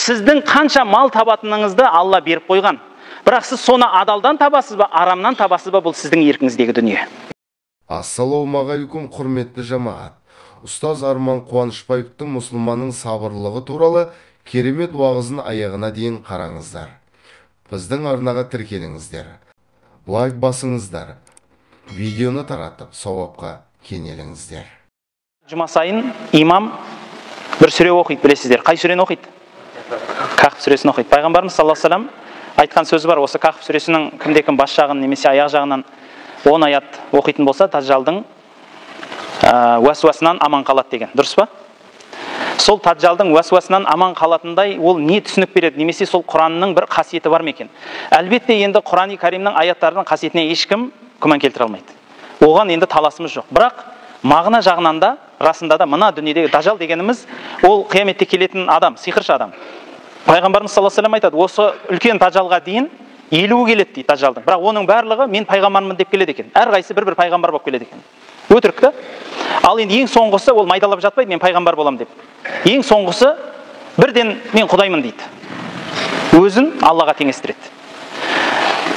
Сіздің қанша мал табатыныңызды Алла беріп қойған. Бірақ сіз соны адалдан табасыз ба, арамнан табасыз ба, бұл сіздің еркіңіздегі дүние. Ассалаумағалейкум, құрметті жамағат. Ұстаз Арман Қуанышбаевтың мұсылманның сабырлығы туралы керемет уағызын аяғына дейін қараңыздар. Біздің арнаға тіркеліңіздер. Лайк басыңыздар. Видеоны таратып, сауапқа кенеліңіздер. Жұма сайын имам бір сүре оқиды, білесіздер. Қай сүрені оқиды? Кахф сүресін оқиды. Пайғамбарымыз саллаллаху алейхи ва саллям айтқан сөзі бар. Осы Кахф сүресінің кімде-кім бас жағын немесе аяқ жағынан 10 аят оқитын болса, тажжалдың уәсуасынан аман қалады деген. Дұрыс па? Сол тажжалдың уәсуасынан аман қалатындай ол не түсінік береді, немесе сол Құранның бір қасиеті бар ма екен? Әлбетте енді Құран-ы Каримнің аяттарының қасиетіне ешкім күмән келтіре алмайды. Оған енді таласымыз жоқ. Бірақ мағына жағынан да, расында да мына дүниедегі дажжал дегеніміз ол қияметте келетін адам, сиқыршы адам. Пайғамбарымыз саллаллаху алейхи ва саллям айтады, осы үлкен дажжалға дейін 50 келеді дейді дажжалдың. Бірақ оның барлығы мен пайғамбармын деп келеді екен. Әрқайсысы бір пайғамбар болып келеді екен. Өтірік та. Ал енді ең соңғысы ол майдалап жатпайды, мен пайғамбар болам деп. Ең соңғысы бірден мен құдаймын дейді. Өзін Аллаға теңестіреді.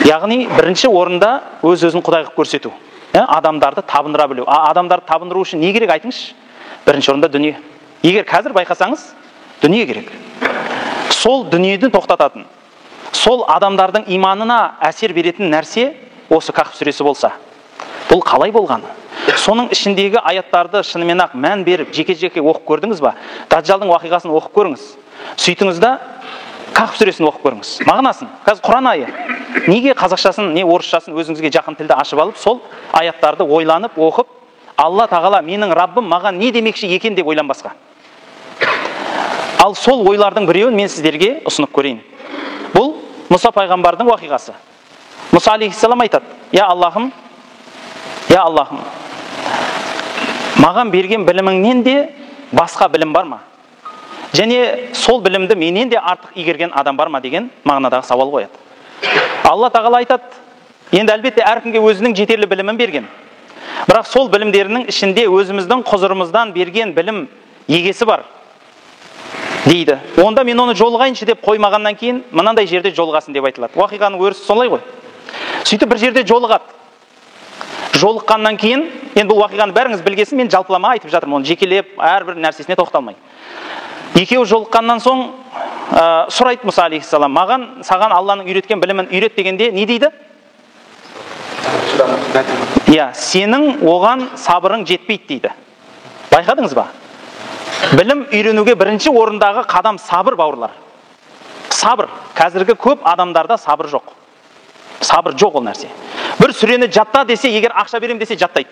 Яғни бірінші орында өз-өзін құдай қылып көрсету. Адамдарды табындыра білу. Адамдарды табындыру үшін не керек айтыңызшы? Бірінші орында дүние. Егер қазір байқасаңыз, дүние керек. Сол дүниені тоқтататын, сол адамдардың иманына әсер беретін нәрсе осы Кахф сүресі болса, бұл қалай болғаны? Соның ішіндегі аяттарды шынымен-ақ мән беріп, жеке-жеке оқып көрдіңіз ба? Дажжалдың уақиғасын оқып көріңіз. Сөйтіңіз да Кахф сүресін оқып көріңіз. Мағынасын, қазір Құран айы. Неге қазақшасын, не орысшасын өзіңізге жақын тілді ашып алып, сол аяттарды ойланып, оқып, Алла тағала менің Раббым маған не демекші екен деп ойланбасқа. Ал сол ойлардың біреуін мен сіздерге ұсынып көрейін. Бұл Мұса пайғамбардың уақиғасы. Мұса алейхиссалам айтады: "Я Аллахым, маған берген біліміңнен де басқа білім бар ма? Және сол білімді менен де артық игерген адам бар ма?" деген мағынадағы сауал қояды. Алла тағала айтады: "Енді әлбетте әркімге өзінің жетерлі білімін берген. Бірақ сол білімдерінің ішінде өзіміздің құзырымыздан берген білім егесі бар дейді. Онда мен оны жолғайыншы деп қоймағаннан кейін мынандай жерде жолғасын" деп айтылады. Уақиғаның өрісі солай ғой. Сөйтіп бір жерде жолығады. Жолыққаннан кейін, енді бұл уақиғаны бәріңіз білгесін, мен жалпылама айтып жатырмын, оны жекелеп әрбір нәрсесіне тоқталмай. Екеуі жолыққаннан соң сұрайды Мұса алейхиссалам: "Маған саған Алланың үйреткен білімін үйрет" дегенде не дейді? Сенің оған сабырың жетпейді дейді. Байқадыңыз ба? Білім үйренуге бірінші орындағы қадам сабыр, бауырлар. Сабыр. Қазіргі көп адамдарда сабыр жоқ. Сабыр жоқ ол нәрсе. Бір сүрені жатта десе, егер ақша берем десе жаттайды.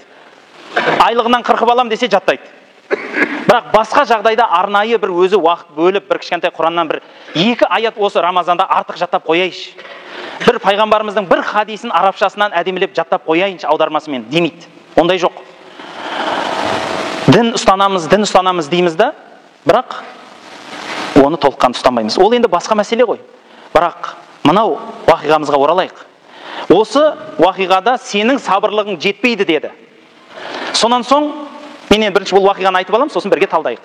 Айлығынан қырқып алам десе жаттайды. Бірақ басқа жағдайда арнайы бір өзі уақыт бөліп, бір кішкентай Құраннан бір 2 аят осы Рамазанда артық жаттап қояйыншы. Бір пайғамбарымыздың бір хадисін арабшасынан әдемілеп жаттап қояйыншы аудармасымен демейді. Ондай жоқ. Дін ұстанамыз дейміз да, бірақ оны толыққан ұстанбаймыз. Ол енді басқа мәселе ғой. Бірақ мынау уақиғамызға оралайық. Осы уақиғада сенің сабырлығың жетпейді деді. Сонан соң мен бірінші бұл уақиғаны айтып алам, сосын бірге талдайық.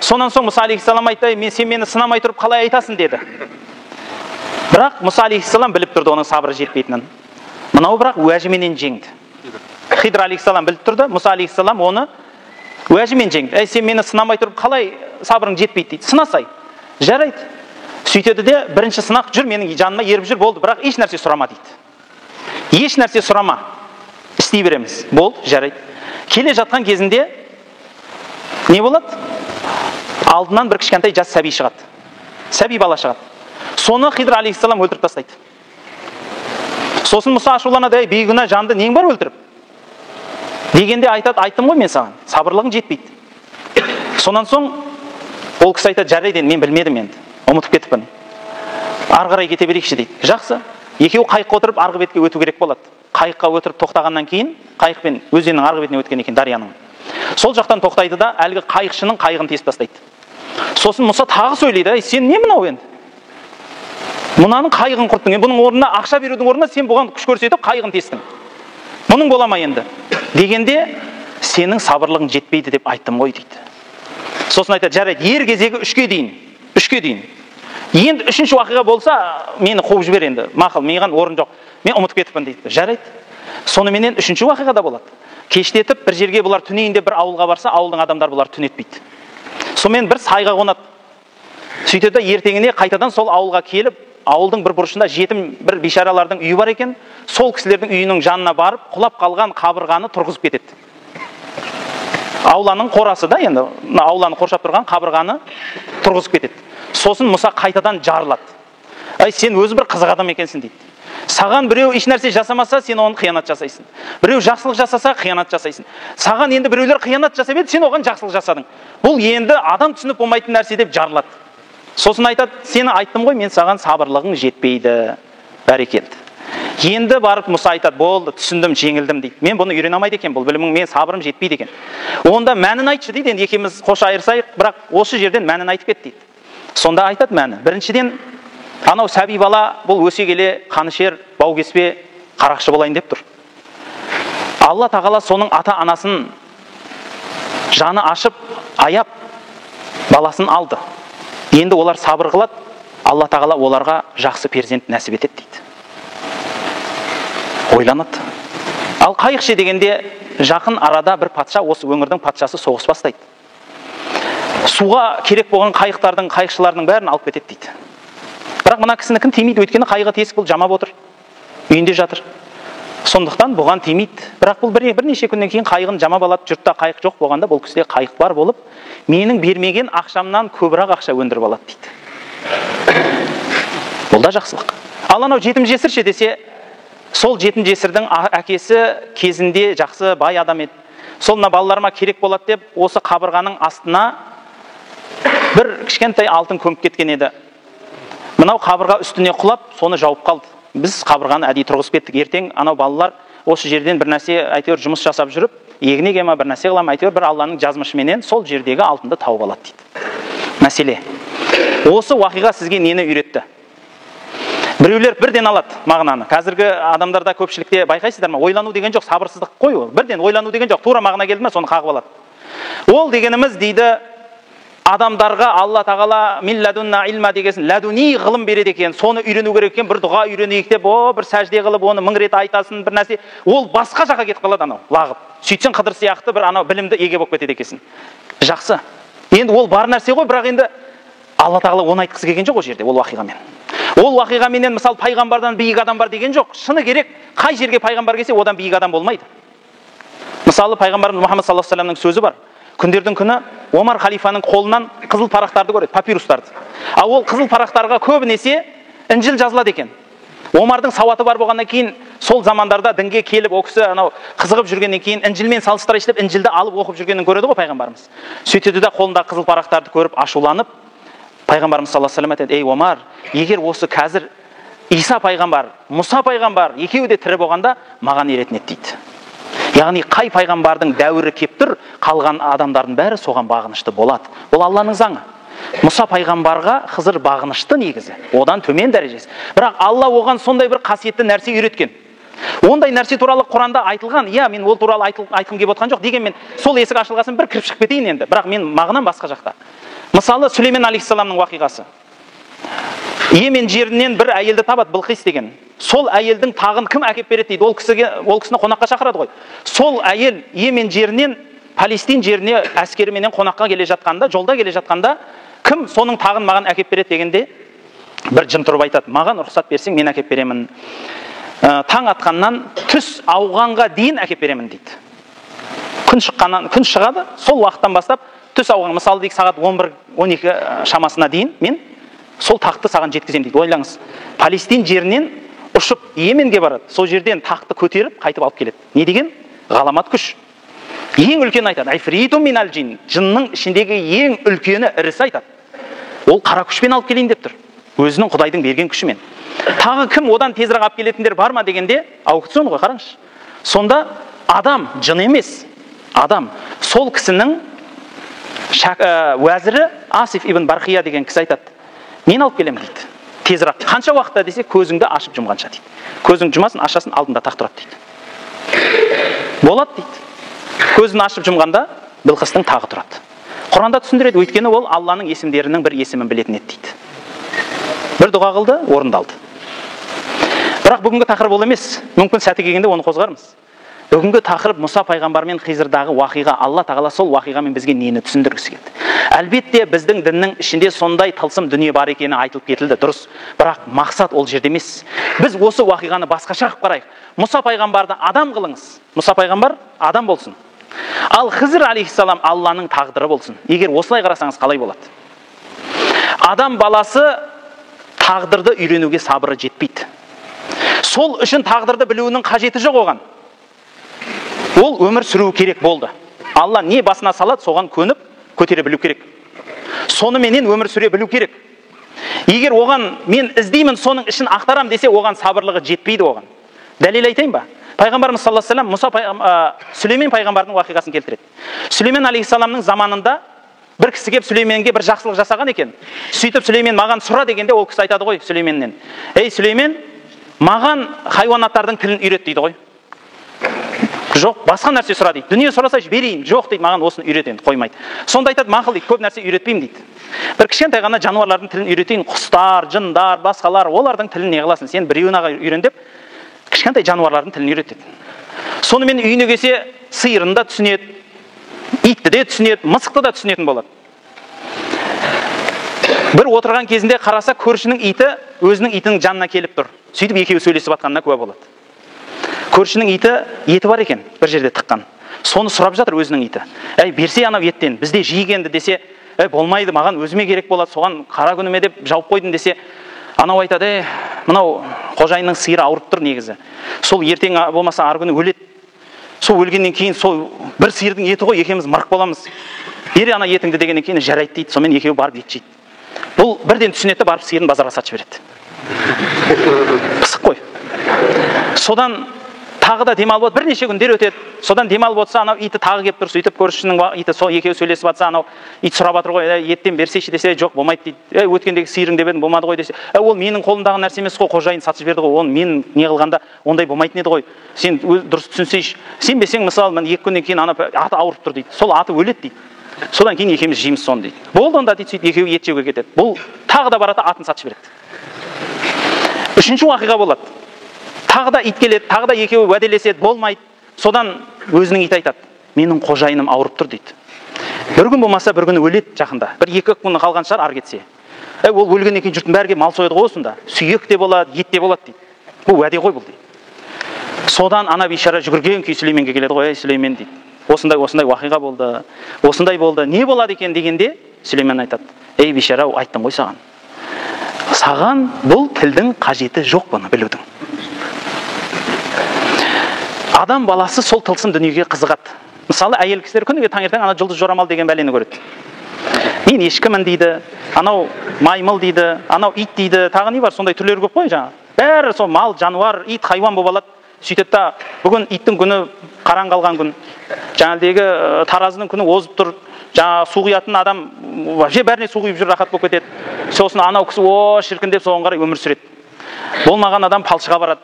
Сонан соң Мұса алейхиссалам айтты: "Сен мені сынамай тұрып қалай айтасың?" деді. Бірақ Мұса алейхиссалам біліп тұрды оның сабыры жетпейтінін. Мынау бірақ уәжіменен жеңді. Хидр алейхиссалам біліп тұрды, Мұса алейхиссалам оны уәжімен жеңді. "Сен мені сынамай тұрып қалай сабырың жетпейді?" дейді. "Сынасай." Жарайды. Сөйтеді де бірінші сынақ: "Жүр, менің жаныма еріп жүр, болды, бірақ еш нәрсе сұрама" дейді. "Еш нәрсе сұрама, істей береміз." Болды, жарайды. Келе жатқан кезінде не болады? Алдынан бір кішкентай жас сәби шығады. Сәби бала шығады. Соны Хидр алейхиссалам өлтіріп тастайды. Сосын Мұса ашуланады: "Ей, бейгүнә жанды нең бар өлтіріп?" Дегенде айтады: "Айттым ғой мен саған, сабырлығың жетпейді." Сонан соң ол кісі айтады: "Жарайды, мен білмедім енді, ұмытып кетіппін. Ары қарай кете берейікші" дейді. Жақсы. Екеуі қайыққа отырып арғы бетке өту керек болады. Қайыққа өтіріп тоқтағаннан кейін, қайықпен өзеннің арғы бетіне өткен екен, дарияның. Сол жақтан тоқтайды да, әлгі қайықшының қайығын тесіп тастайды. Сосын Мұса тағы сөйлейді: "Ей, сен не мынау енді? Мынаның қайығын құрттың. Бұның орнына ақша берудің орнына сен бұған күш көрсетіп қайығын тестің. Мұның бола ма енді?" Дегенде, "Сенің сабырлығың жетпейді деп айттым ғой" дейді. Сосын айтады: "Жарайды, ер кезегі 3-ке дейін. Енді үшінші уақиға болса, мені қуып жібер енді, мақұл, маған орын жоқ, мен ұмытып кетіппін дейді. Жарайды. Соныменен үшінші уақиға да болады. Кештетіп бір жерге бұлар түнейінде бір ауылға барса, ауылдың адамдары бұлар түнетпейді. Сонымен бір сайға қонады. Сөйтеді, ертеңіне қайтадан сол ауылға келіп, ауылдың бір бұрышында жетім бір бейшаралардың үйі бар екен, сол кісілердің үйінің жанына барып, құлап қалған қабырғаны тұрғызып кетеді. Ауланың қорасы да, енді ауланы қоршап тұрған қабырғаны тұрғызып кетеді. Сосын Мұса қайтадан жарылады. Ай, сен өзі бір қызық адам екенсің дейді. Саған біреу еш нәрсе жасамаса, сен оны қиянат жасайсың. Біреу жақсылық жасаса, қиянат жасайсың. Саған енді біреулер қиянат жасап еді, сен оған жақсылық жасадың. Бұл енді адам түсініп болмайтын нәрсе деп жарылады. Сосын айтады, сені айттым ғой, мен саған сабырлығың жетпейді. Бәрекелді. Енді барып Мұса айтады, болды, түсіндім, жеңілдім дейді. Мен бұны үйрене алмайды екен, бұл білімің, мен сабырым жетпейді екен. Онда мәнін айтшы дейді, енді екеуміз қош айырсайық, бірақ осы жерден мәнін айтып кет дейді. Сонда айтады мәні. Біріншіден, анау сәби бала бұл өсе келе қанышер, бау кеспе, қарақшы болайын деп тұр. Алла тағала соның ата анасын жаны ашып, аяп, баласын алды. Енді олар сабыр қылады, Алла тағала оларға жақсы перзент нәсіп етеді дейді. Ойланады. Ал қайықшы дегенде, жақын арада бір патша, осы өңірдің патшасы соғыс бастайды. Суға керек болған қайықтардың, қайықшылардың бәрін алып кетеді дейді. Бірақ мына кісінікін тимейді, өйткені қайығы тесік, бұл жамап отыр, үйінде жатыр. Сондықтан бұған тимейді. Бірақ бұл бірнеше күннен кейін қайығын жамап алады. Жұртта қайық жоқ болғанда, бұл кісіде қайық бар болып, менің бермеген ақшамнан көбірек ақша өндіріп алады дейді. Бұл да жақсылық. Ал анау жетім жесірше десе, сол жетім жесірдің әкесі кезінде жақсы бай адам еді. Сол мына балаларыма керек болады деп, осы қабырғаның астына бір кішкентай алтын көміп кеткен еді. Мынау қабырға үстіне құлап, соны жауып қалды. Біз қабырғаны әдейі тұрғызып кеттік. Ертең анау балалар осы жерден бір нәрсе әйтеуір жұмыс жасап жүріп, егіне кема бір нәрсе қылам, әйтеуір бір Алланың жазмышыменен сол жердегі алтынды тауып алады дейді. Мәселе. Осы уақиға сізге нені үйретті? Біреулер бірден алады мағынаны. Қазіргі адамдарда көпшілікте байқайсыздар ма? Ойлану деген жоқ, сабырсыздық қой ол. Бірден ойлану деген жоқ, тура мағына келді ме, соны қағып алады. Ол дегеніміз дейді, адамдарға Алла тағала милладунна илма дегесін, ладуни ғылым береді екен, соны үйрену керек екен, бір дұға үйренейік деп, бір сәжде қылып, оны 1000 рет айтасын, бір нәрсе, ол басқа жаққа кетіп қалады анау, лағып. Сөйтсең Қыдыр сияқты бір анау білімді еге болып кетеді екенсің. Жақсы. Енді ол бар нәрсе ғой, бірақ енді Алла тағала оны айтқысы келген жоқ ол жерде, ол уақиғамен. Ол уақиғаменен мысалы пайғамбардан биік адам бар деген жоқ. Шыны керек, қай жерге пайғамбар келсе, одан биік адам болмайды. Мысалы пайғамбарымыз Мұхаммад саллаллаху алейхи вассаламның сөзі бар. Күндердің күні Омар халифаның қолынан қызыл парақтарды көреді, папирустарды. Ал ол қызыл парақтарға көбінесе Інжіл жазылады екен. Омардың сауаты бар болғаннан кейін, сол замандарда дінге келіп, о кісі анау қызығып жүргеннен кейін Інжілмен салыстыра істеп, Інжілді алып оқып жүргенін көреді ғой пайғамбарымыз. Сөйтеді де қолында қызыл парақтарды көріп ашуланып, пайғамбарымыз саллаллаху алейхи вассалам айтады: "Ей Омар, егер осы қазір Иса пайғамбар, Мұса пайғамбар екеуі де тірі болғанда маған еретін еді" дейді. Яғни қай пайғамбардың дәуірі кеп тұр, қалған адамдардың бәрі соған бағынышты болады. Ол Алланың заңы. Мұса пайғамбарға Хызыр бағынышты негізі, одан төмен дәрежесі. Бірақ Алла оған сондай бір қасиетті нәрсе үйреткен. Ондай нәрсе туралы Құранда айтылған. Иә, мен ол туралы айтқым келіп отқан жоқ. Дегенмен сол есік ашылғасын бір кіріп шығып кетейін енді. Бірақ мен мағынам басқа жақта. Мысалы, Сүлеймен алейхиссаламның уақиғасы. Йемен жерінен бір әйелді табады, Білқис деген. Сол әйелдің тағын кім әкеп береді дейді. Ол кісіні қонаққа шақырады ғой. Сол әйел Йемен жерінен Палестин жеріне әскеріменен қонаққа келе жатқанда, жолда келе жатқанда, кім соның тағын маған әкеп береді дегенде, бір жын тұрып айтады: "Маған рұқсат берсең, мен әкеп беремін. Таң атқаннан түс ауғанға дейін әкеп беремін" дейді. Күн шығады, сол уақыттан бастап түс ауған, мысалы дейік сағат 11-12 шамасына дейін мен сол тақты саған жеткіземін дейді. Ойлаңыз, Палестин жерінен ұшып Йеменге барады, сол жерден тақты көтеріп қайтып алып келеді. Не деген? Ғаламат күш. Ең үлкен айтады, айфриту минал джин, жынның ішіндегі ең үлкені, ірісі айтады. Ол қара күшпен алып келейін деп тұр, өзінің Құдайдың берген күшімен. Тағы кім одан тезірек алып келетіндер бар ма дегенде, аукцион ғой, қараңызшы. Сонда адам, жын емес, адам. Сол кісінің уәзірі Асиф ибн Бархия деген кісі айтады: "Мен алып келемін" дейді. Тезірек. Қанша уақытта десе, көзіңді ашып жұмғанша дейді. Көзің жұмасын, ашасын, алдында тақ тұрады дейді. Болады дейді. Көзін ашып жұмғанда Білқистің тағы тұрады. Құранда түсіндіреді, өйткені ол Алланың есімдерінің бір есімін білетін еді дейді. бір дұға қылды, орындалды. Бірақ бүгінгі тақырып ол емес. Мүмкін сәті келгенде оны қозғармыз. Бүгінгі тақырып Мұса пайғамбар мен Хизрдағы уақиға. Алла тағала сол уақиғамен бізге нені түсіндіргісі келді. Әлбетте біздің діннің ішінде сондай тылсым дүние бар екені айтылып кетілді, дұрыс. Бірақ мақсат ол жерде емес. Біз осы уақиғаны басқаша қылып қарайық. Мұса пайғамбарды адам қылыңыз. Мұса пайғамбар адам болсын. Ал Хизр алейхиссалам Алланың тағдыры болсын. Егер осылай қарасаңыз қалай болады? Адам баласы тағдырды үйренуге сабыры жетпейді. Сол үшін тағдырды білуінің қажеті жоқ оған. Ол өмір сүру керек болды. Алла не басына салады, соған көніп, көтере білу керек. Соныменен өмір сүре білу керек. Егер оған мен іздеймін, соның ішін ақтарам десе, оған сабырлығы жетпейді оған. Дәлел айтайын ба? Пайғамбарымыз саллаллаху алейхи ва саллям Сүлеймен пайғамбардың уақиғасын келтіреді. Сүлеймен алейхиссаламның заманында бір кісі келіп Сүлейменге бір жақсылық жасаған екен. Сөйтіп Сүлеймен маған сұра дегенде, ол кісі айтады ғой Сүлейменнен: "Ей Сүлеймен, маған хайуанаттардың тілін үйрет" дейді ғой. Жоқ, басқа нәрсе сұра дейді. Дүние сұрасайшы берейін. Жоқ дейді, маған осыны үйрет енді, қоймайды. Сонда айтады: "Мақұл дейді, көп нәрсе үйретпеймін" дейді. Бір кішкентай ғана жануарлардың тілін үйретейін, құстар, жындар, басқалар, олардың тілін не қыласың? Сен біреуін үйрен деп, кішкентай жануарлардың тілін үйрет дейді. Сонымен үйіне келсе, сиырын да түсінеді, итті де түсінеді, мысықты да түсінетін болады. Бір отырған кезінде қараса, көршінің иті өзінің итінің жанына келіп тұр. Сөйтіп екеуі сөйлесіп жатқанына куә болады. Көршінің иті еті бар екен, бір жерде тыққан. Соны сұрап жатыр өзінің иті. "Әй, берсе анау еттен, бізде жегенді" десе, "Болмайды, маған өзіме керек болады, соған қара күніме деп жауып қойдым" десе, анау айтады: "Мынау қожайынның сиыры ауырып тұр негізі. Сол ертең болмаса ар күні өледі. Сол өлгеннен кейін сол бір сиырдың еті ғой, екеуміз мырық боламыз. Бері ана етіңді" дегеннен кейін жарайды дейді. Сонымен екеуі барып ет жейді. Бұл бірден түсінеді, барып сиырын базарға сатып жібереді. Пысық қой. Содан тағы да демалып отыр, бірнеше күндер өтеді. Содан демалып отырса, анау иті тағы келіп тұр. Сөйтіп көршінің иті сол екеуі сөйлесіп жатса, анау ит сұрап жатыр ғой: "Еттен берсейші" десе, "Жоқ, болмайды" дейді. "Өткендегі сиырың деп едім, болмады ғой" десе, "Ол менің қолымдағы нәрсе емес қой, қожайын сатып жіберді ғой, оны мен не қылғанда ондай болмайтын еді ғой. Сен дұрыс түсінсейші. Сенбесең, мысалы, мен 2 күннен кейін ана аты ауырып тұр" дейді. "Сол аты өледі" дейді. "Содан кейін екеуміз жейміз соны" дейді. "Болды онда" дейді. Сөйтіп екеуі ет жеуге кетеді. Бұл тағы да барады, атын сатып жібереді. Үшінші уақиға болады. Тағы да ит келеді, тағы да екеуі уәделеседі, болмайды. Содан өзінің ит айтады: "Менің қожайыным ауырып тұр" дейді. "Бір күн болмаса бір күн өледі жақында. Бір 2 күн қалған шығар ар кетсе. Ол өлгеннен кейін жұрттың бәрі келіп мал сояды ғой осында. Сүйек те болады, ет те болады" дейді. "Бұл уәде ғой бұл" дейді. Содан ана бейшара жүгірген күй Сүлейменге келеді ғой: "Ей Сүлеймен" дейді. "Осындай уақиға болды. Осындай болды. Не болады екен?" дегенде Сүлеймен айтады: "Ей бейшара, айттым ғой саған. Саған бұл тілдің қажеті жоқ бұны білудің. Адам баласы сол тылсым дүниеге қызығады. Мысалы, әйел кісілер күніге таңертең ана жұлдыз жорамал деген бәлені көреді. Мен ешкімін дейді, анау маймыл дейді, анау ит дейді, тағы не бар, сондай түрлері көп қой жаңа. Бәрі сол мал, жануар, ит, хайуан болып алады. Сөйтеді да, бүгін иттің күні қараң қалған күн. Жаңағыдегі таразының күні озып тұр. Жаңа су құятын адам вообще бәріне су құйып жүр, рахат болып кетеді. Сосын анау кісі о шіркін деп соған қарай өмір сүреді. Болмаған адам палшыға барады.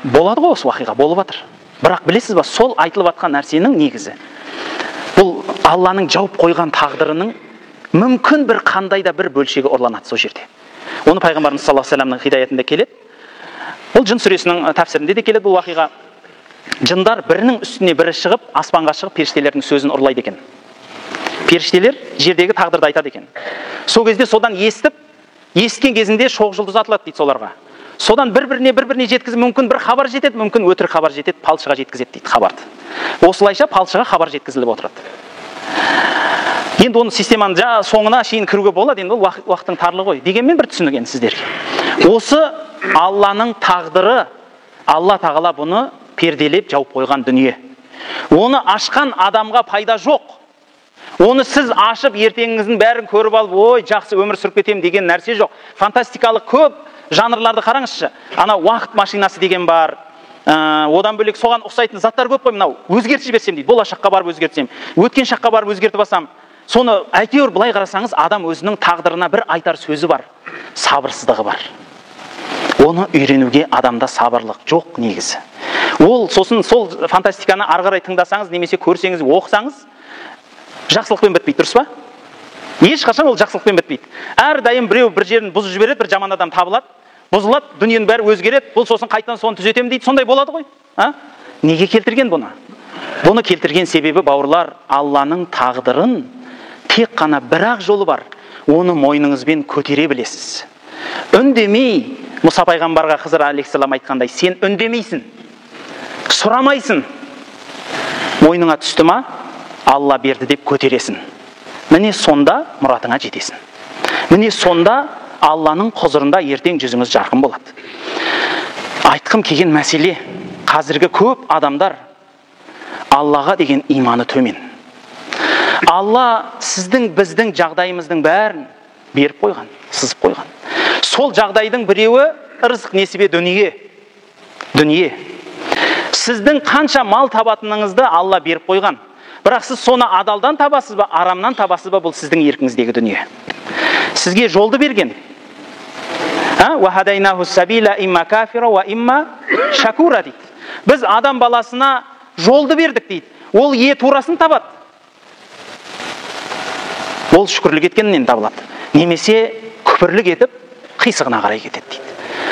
Болады ғой осы уақиға, болып жатыр. Бірақ білесіз ба, сол айтылып жатқан нәрсенің негізі бұл Алланың жауып қойған тағдырының мүмкін бір қандай да бір бөлшегі ұрланады сол жерде. Оны пайғамбарымыз саллаллаху алейхи ва салламның хидаятында келеді. Бұл жын сүресінің тәпсірінде де келеді бұл уақиға. Жындар бірінің үстіне бірі шығып, аспанға шығып періштелердің сөзін ұрлайды екен. Періштелер жердегі тағдырды айтады екен. Сол кезде содан есткен кезінде шоқ жұлдыз атылады дейді соларға. Содан бір-біріне жеткізіп, мүмкін бір хабар жетеді, мүмкін өтірік хабар жетеді, палшыға жеткізеді дейді хабарды. Осылайша палшыға хабар жеткізіліп отырады. Енді оның системаның соңына шейін кіруге болады, енді ол уақыттың тарлығы ғой. Дегенмен бір түсінік енді сіздерге. Осы Алланың тағдыры, Алла тағала бұны перделеп жауып қойған дүние. Оны ашқан адамға пайда жоқ. Оны сіз ашып ертеңіңіздің бәрін көріп алып, ой, жақсы өмір сүріп кетемін деген нәрсе жоқ. Фантастикалық көп жанрларды қараңызшы. Ана уақыт машинасы деген бар. Одан бөлек соған ұқсайтын заттар көп қой. Мынау өзгертіп жіберсем дейді. Болашаққа барып өзгертсем, өткен шаққа барып өзгертіп алсам. Соны әйтеуір былай қарасаңыз, адам өзінің тағдырына бір айтар сөзі бар. Сабырсыздығы бар. Оны үйренуге адамда сабырлық жоқ негізі. Ол сосын сол фантастиканы ары қарай тыңдасаңыз, немесе көрсеңіз, оқысаңыз, жақсылықпен бітпейді, дұрыс па? Ешқашан ол жақсылықпен бітпейді. Әрдайым біреу бір жерін бұзып жібереді, бір жаман адам табылады, бұзылады, дүниенің бәрі өзгереді, бұл сосын қайтадан соны түзетемін дейді. Сондай болады ғой. Неге келтірген бұны? Бұны келтірген себебі, бауырлар, Алланың тағдырын тек қана бір-ақ жолы бар. Оны мойныңызбен көтере білесіз. Үндемей, Мұса пайғамбарға Хызыр алейхиссалам айтқандай, сен үндемейсің, сұрамайсың. Мойныңа түсті ма, Алла берді деп көтересің. Міне сонда мұратыңа жетесің. Міне сонда Алланың құзырында ертең жүзіңіз жарқын болады. Айтқым келген мәселе, қазіргі көп адамдар Аллаға деген иманы төмен. Алла сіздің, біздің жағдайымыздың бәрін беріп қойған, сызып қойған. Сол жағдайдың біреуі ырзық, несібе, дүние. Сіздің қанша мал табатыныңызды Алла беріп қойған. Бірақ сіз соны адалдан табасыз ба, арамнан табасыз ба, бұл сіздің еркіңіздегі дүние. Сізге жолды берген. وَهَدَيْنَاهُ السَّبِيلَ إِمَّا كَافِرَ وَإِمَّا شَكُورَ дейді. Біз адам баласына жолды бердік дейді. Ол турасын табады. Ол шүкірлік еткеннен табылады. Немесе күпірлік етіп, қисығына қарай кетеді дейді.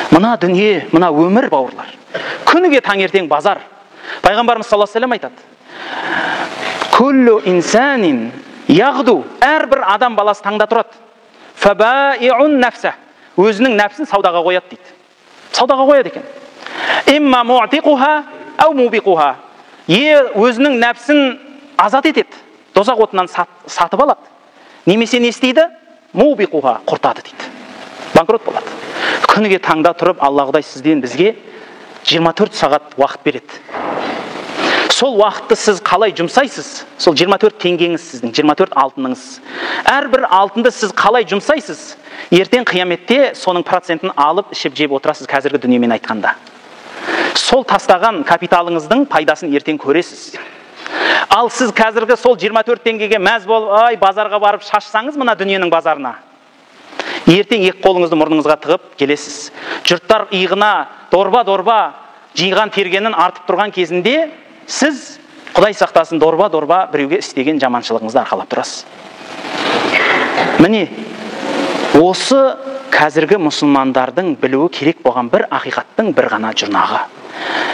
Мына дүние, мына өмір, бауырлар. Күніге таңертең базар. Пайғамбарымыз саллаллаху алейхи ва саллям айтады. Күллу инсанин яғду. Әрбір адам баласы таңда тұрады. Фабаиун нафса. Өзінің нәпсін саудаға қояды дейді. Саудаға қояды екен. Имма муатиқуха ау мубиқуха. Өзінің нәпсін азат етеді. Дозақ отынан сатып алады. Немесе не істейді? Мубиқуха, құртады дейді. Банкрот болады. Күніге таңда тұрып, Алла Құдай сізден бізге 24 сағат уақыт береді. Сол уақытты сіз қалай жұмсайсыз? Сол 24 теңгеңіз сіздің, 24 алтыныңыз. Әрбір алтынды сіз қалай жұмсайсыз? Ертең қияметте соның процентін алып, ішіп жеп отырасыз, қазіргі дүниемен айтқанда. Сол тастаған капиталыңыздың пайдасын ертең көресіз. Ал сіз қазіргі сол 24 теңгеге мәз болып, базарға барып шашсаңыз, мына дүниенің базарына, ертең екі қолыңызды мұрныңызға тығып келесіз. Жұрттар иығына дорба жиған тергенін артып тұрған кезінде, сіз, Құдай сақтасын, дорба біреуге істеген жаманшылығыңызды арқалап тұрасыз. Міне, осы қазіргі мұсылмандардың білуі керек болған бір ақиқаттың бір ғана жұрнағы.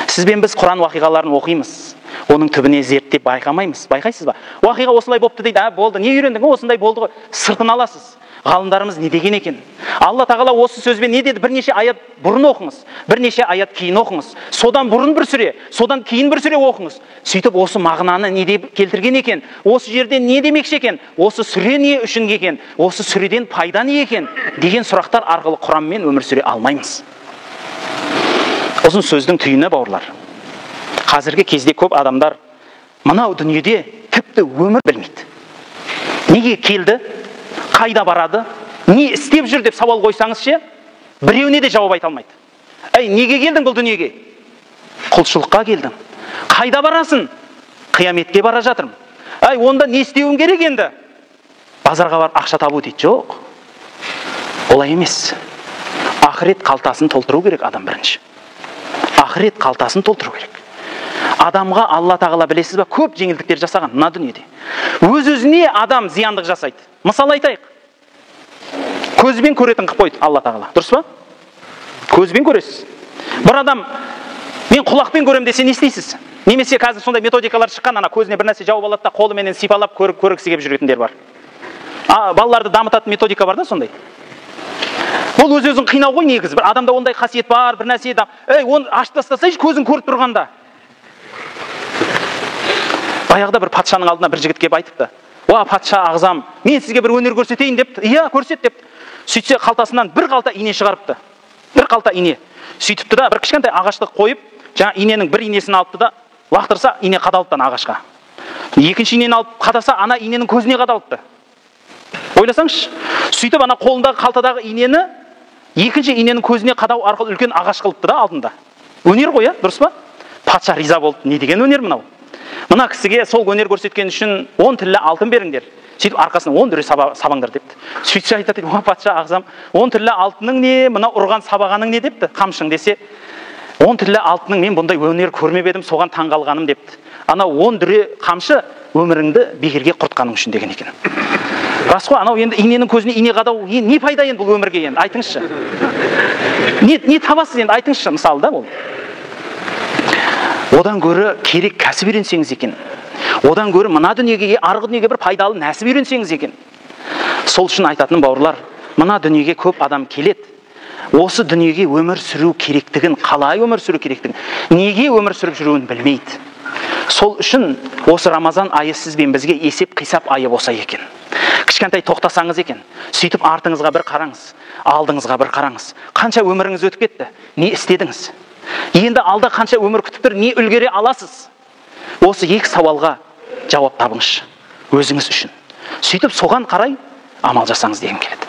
Сізбен біз Құран уақиғаларын оқимыз. Оның түбіне зерттеп байқамаймыз. Байқайсыз ба? Уақиға осылай болыпты дейді. Болды. Не үйрендің? Осындай болды ғой. Сыртын аласыз. Ғалымдарымыз не деген екен? Алла тағала осы сөзбен не деді? Бірнеше аят бұрын оқыңыз, бірнеше аят кейін оқыңыз. Содан бұрын бір сүре, содан кейін бір сүре оқыңыз. Сөйтіп осы мағынаны не деп келтірген екен? Осы жерде не демекші екен? Осы сүре не үшін екен? Осы сүреден пайда не екен? Деген сұрақтар арқылы Құранмен өмір сүре алмаймыз. Ұзын сөздің түйіні, бауырлар. Қазіргі кезде көп адамдар мынау дүниеде тіпті өмір білмейді. Неге келді? Қайда барады? Не істеп жүр деп сауал қойсаңыз ше, біреуіне де жауап айта алмайды. Неге келдің бұл дүниеге? Құлшылыққа келдің. Қайда барасың? Қияметке бара жатырмын. Онда не істеуім керек енді? Базарға барып ақша табу дейді. Жоқ. Олай емес. Ақырет қалтасын толтыру керек адам бірінші. Ақырет қалтасын толтыру керек. Адамға Алла тағала білесіз ба, көп жеңілдіктер жасаған мына дүниеде. Өз-өзіне адам зияндық жасайды. Мысал айтайық. Көзбен көретін қып қойды Алла тағала. Дұрыс па? Көзбен көресіз. Бір адам, мен құлақпен көрем десе не істейсіз? Немесе қазір сондай методикалар шыққан, көзіне бір нәрсе жауып алады да қолыменен сипалап көргісі келіп жүретіндер бар. Балаларды дамытатын методика бар да сондай. Ол өз-өзін қинау ғой негізі. Бір адамда ондай қасиет бар, бір нәрсе оны ашып тастасайшы, көзін көріп тұрғанда. Баяғыда бір патшаның алдына бір жігіт келіп айтыпты. Патша ағзам, мен сізге бір өнер көрсетейін депті. Иә, көрсет депті. Сөйтсе қалтасынан бір қалта ине шығарыпты. Бір қалта ине. Сөйтіпті да бір кішкентай ағашты қойып, жаңа иненің бір инесін алыпты да, лақтырса ине қадалыптан ағашқа. Екінші инені алып қадаса, ана иненің көзіне қадалыпты. Ойласаңшы. Сөйтіп ана қолындағы қалтадағы инені екінші иненің көзіне қадау арқылы үлкен ағаш қылыпты да алдында. Өнер ғой, дұрыс па? Патша риза болды. Не деген өнер мынау? Мына кісіге сол өнер көрсеткен үшін 10 тілі алтын беріңдер. Сөйтіп арқасына 10 дүре сабаңдар депті. Сөйтсе айтады, патша ағзам, 10 тілі алтының не, мына ұрған сабағаның не депті? Қамшың десе, 10 тілі алтының мен бұндай өнер көрмеп едім, соған таңғалғаным депті. Ана 10 дүре қамшы өміріңді бекерге құртқаның үшін деген екен. Рас қой, анау енді иненің көзіне ине қадау, не пайда енді бұл өмірге енді, айтыңызшы. Не табасыз енді, айтыңызшы, мысалы да ол. Одан гөрі керек кәсіп үйренсеңіз екен. Одан гөрі мына дүниеге, арғы дүниеге бір пайдалы нәсіп үйренсеңіз екен. Сол үшін айтатыным бауырлар, мына дүниеге көп адам келеді. Осы дүниеге өмір сүру керектігін, қалай өмір сүру керектігін, неге өмір сүріп жүруін білмейді. Сол үшін осы Рамазан айы сізбен бізге есеп қисап айы болса екен. Кішкентай тоқтасаңыз екен, сөйтіп артыңызға бір қараңыз, алдыңызға бір қараңыз. Қанша өміріңіз өтіп кетті, не істедіңіз? Енді алда қанша өмір күтіп тұр, не үлгере аласыз? Осы екі сауалға жауап табыңызшы өзіңіз үшін. Сөйтіп соған қарай амал жасаңыз дегім келеді.